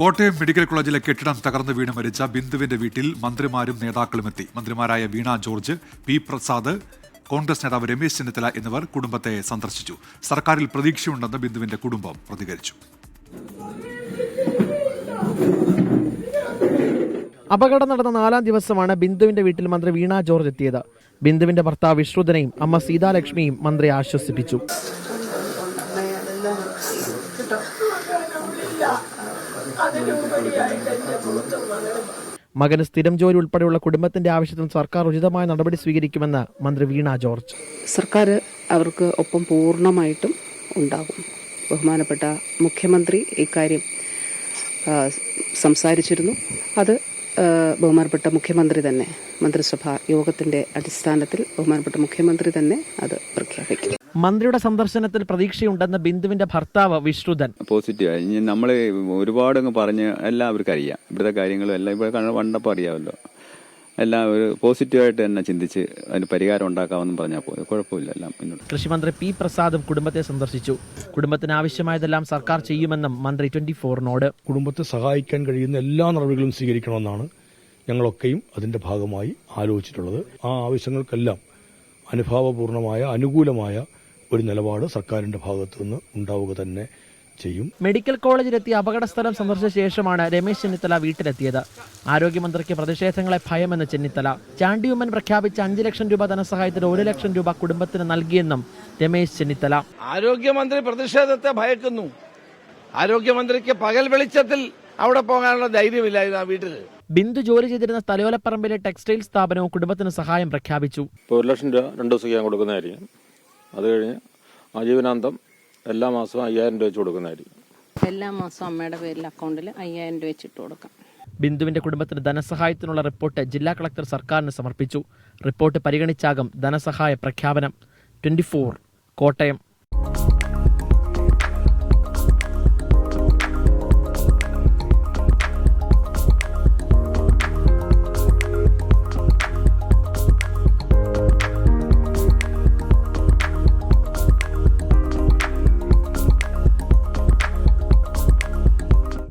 Kottayam medical കോളേജിലെ കെട്ടിടം തകർന്നു വീണ് മരിച്ച ബിന്ദുവിന്റെ വീട്ടിൽ മന്ത്രിമാരും നേതാക്കളും എത്തി. മന്ത്രിമാരായ വീണ ജോർജ്, പി പ്രസാദ്, കോൺഗ്രസ് നേതാവ് രമേശ് ചെന്നിത്തല എന്നിവർ കുടുംബത്തെ സന്ദർശിച്ചു. സർക്കാരിൽ പ്രതീക്ഷയുണ്ടെന്ന് ബിന്ദുവിന്റെ കുടുംബം പ്രതികരിച്ചു. അപകടം നടന്ന 4-ാം ദിവസമാണ് ബിന്ദുവിന്റെ വീട്ടിൽ മന്ത്രി വീണ ജോർജ് എത്തിയത്. ബിന്ദുവിന്റെ ഭർത്താവ് വിശ്രുതനെയും അമ്മ സീതാലക്ഷ്മിയും മന്ത്രി ആശ്വസിപ്പിച്ചു. മകന് സ്ഥിരം ജോലി ഉൾപ്പെടെയുള്ള കുടുംബത്തിന്റെ ആവശ്യത്തിന് സർക്കാർ ഉചിതമായ നടപടി സ്വീകരിക്കുമെന്ന് മന്ത്രി വീണ ജോർജ്. സർക്കാർ അവർക്ക് ഒപ്പം പൂർണ്ണമായിട്ടും ഉണ്ടാകും. ബഹുമാനപ്പെട്ട മുഖ്യമന്ത്രി ഇക്കാര്യം സംസാരിച്ചിരുന്നു. അത് ബഹുമാനപ്പെട്ട മുഖ്യമന്ത്രി തന്നെ മന്ത്രിസഭാ യോഗത്തിന്റെ അടിസ്ഥാനത്തിൽ ബഹുമാനപ്പെട്ട മുഖ്യമന്ത്രി തന്നെ അത് പ്രഖ്യാപിക്കും. മന്ത്രിയുടെ സന്ദർശനത്തിൽ പ്രതീക്ഷയുണ്ടെന്ന് ബിന്ദുവിന്റെ ഭർത്താവ് വിശ്രുതൻ. പോസിറ്റീവ് നമ്മൾ ഒരുപാട് പറഞ്ഞ് എല്ലാവർക്കും അറിയാം. ഇവിടുത്തെ കാര്യങ്ങളും എല്ലാം ഇവിടെ കണ്ടപ്പോൾ അറിയാമല്ലോ. എല്ലാം ഒരു പോസിറ്റീവായിട്ട് തന്നെ ചിന്തിച്ച് അതിന് പരിഹാരം ഉണ്ടാക്കാമെന്ന് പറഞ്ഞാൽ പോയി, കുഴപ്പമില്ല. എല്ലാം മുന്നോട്ട്. കൃഷിമന്ത്രി പി പ്രസാദും കുടുംബത്തെ സന്ദർശിച്ചു. കുടുംബത്തിന് ആവശ്യമായതെല്ലാം സർക്കാർ ചെയ്യുമെന്നും മന്ത്രി 24നോട്. കുടുംബത്തെ സഹായിക്കാൻ കഴിയുന്ന എല്ലാ നടപടികളും സ്വീകരിക്കണമെന്നാണ് ഞങ്ങളൊക്കെയും അതിന്റെ ഭാഗമായി ആലോചിച്ചിട്ടുള്ളത്. ആ ആവശ്യങ്ങൾക്കെല്ലാം അനുഭാവപൂർണമായ അനുകൂലമായ ഒരു നിലപാട് സർക്കാരിന്റെ ഭാഗത്തു നിന്ന് ഉണ്ടാവുക തന്നെ ചെയ്യും. മെഡിക്കൽ കോളേജിലെത്തി അപകട സ്ഥലം സന്ദർശിച്ച ശേഷമാണ് രമേശ് ചെന്നിത്തല വീട്ടിലെത്തിയത്. ആരോഗ്യമന്ത്രിക്ക് പ്രതിഷേധങ്ങളെ ഭയമെന്ന് ചെന്നിത്തല. ചാണ്ടി ഉമ്മൻ പ്രഖ്യാപിച്ച 5 ലക്ഷം രൂപ ധനസഹായത്തിന് 1 ലക്ഷം രൂപ കുടുംബത്തിന് നൽകിയെന്നും രമേശ് ചെന്നിത്തല. ആരോഗ്യമന്ത്രി പ്രതിഷേധത്തെ ഭയക്കുന്നു. ആരോഗ്യമന്ത്രിക്ക് പകൽ വെളിച്ചത്തിൽ അവിടെ പോകാനുള്ള ധൈര്യമില്ലായിരുന്നു ആ വീട്ടിൽ. ബിന്ദു ജോലി ചെയ്തിരുന്ന തലയോലപ്പറമ്പിലെ ടെക്സ്റ്റൈൽ സ്ഥാപനവും കുടുംബത്തിന് സഹായം പ്രഖ്യാപിച്ചു. 1 ലക്ഷം രൂപ 2 ദിവസം ഞാൻ കൊടുക്കുന്നതായിരിക്കും. അത് കഴിഞ്ഞ് ആജീവനാന്തം എല്ലാ മാസവും 5000 രൂപ വെച്ച് കൊടുക്കുന്നതായിരിക്കും. എല്ലാ മാസവും അമ്മയുടെ പേരിൽ അക്കൗണ്ടിൽ 5000 രൂപ വെച്ചിട്ട് കൊടുക്കാം. ബിന്ദുവിന്റെ കുടുംബത്തിന് ധനസഹായത്തിനുള്ള റിപ്പോർട്ട് ജില്ലാ കളക്ടർ സർക്കാരിന് സമർപ്പിച്ചു. റിപ്പോർട്ട് പരിഗണിച്ചാകും ധനസഹായ പ്രഖ്യാപനം. 24 കോട്ടയം.